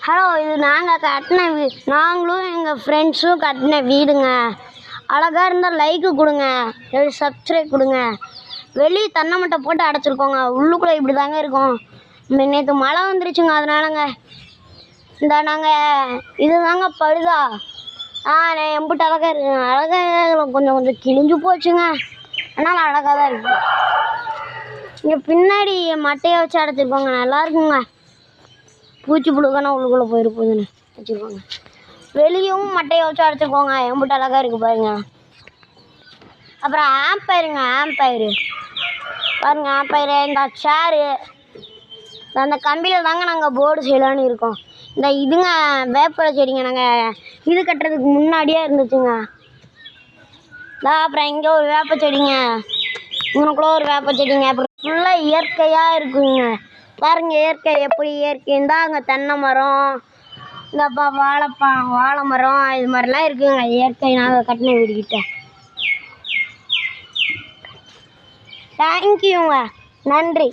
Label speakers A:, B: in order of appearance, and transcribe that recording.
A: Hello, இது நாங்கள் கட்டின நாங்களும் எங்கள் ஃப்ரெண்ட்ஸும் கட்டின வீடுங்க. அழகாக இருந்தால் லைக்கு கொடுங்க, சப்ஸ்கிரைப் கொடுங்க. வெளியே தென்னை மட்டை போட்டு அடைச்சிருக்கோங்க, உள்ளுக்குள்ளே இப்படி தாங்க இருக்கும். நேற்று மழை வந்துருச்சுங்க, அதனாலங்க. இந்த நாங்கள் இது தாங்க பழுதா. நான் எம்பிட்டு அழகாக இருக்குங்க. அழகாக கொஞ்சம் கொஞ்சம் கிழிஞ்சு போச்சுங்க, அதனால் அழகாக தான் இருக்குது. இங்கே பின்னாடி மட்டையை வச்சு அடைச்சிருக்கோங்க, நல்லா இருக்குங்க. பூச்சி புழுக்கான உள்ளுக்குள்ளே போயிருப்போதுன்னு வச்சுருக்கோங்க. வெளியும் மட்டையை வச்சு அடைச்சிருக்கோங்க, எம்பிட்டு அழகாக இருக்குது பாருங்க. அப்புறம் ஆம்பயருங்க, ஆம்பயரு பாருங்க. ஆம்பயரு இந்த சேரு அந்த கம்பியில் தாங்க நாங்கள் போர்டு செய்யலான்னு இருக்கோம். இந்த இதுங்க வேப்பலை செடிங்க நாங்கள் இது கட்டுறதுக்கு முன்னாடியே இருந்துச்சுங்க. அப்புறம் இங்கே ஒரு வேப்ப செடிங்க, இவனுக்குள்ள ஒரு வேப்ப செடிங்க. அப்புறம் ஃபுல்லாக இயற்கையாக இருக்குங்க பாருங்க. இயற்கை எப்படி இயற்கை இருந்தால் அங்கே தென்னை மரம், இந்த வாழை மரம் இது மாதிரிலாம் இருக்குங்க. இயற்கை நாங்கள் கட்டின வீடுகிட்ட. தேங்க்யூங்க, நன்றி.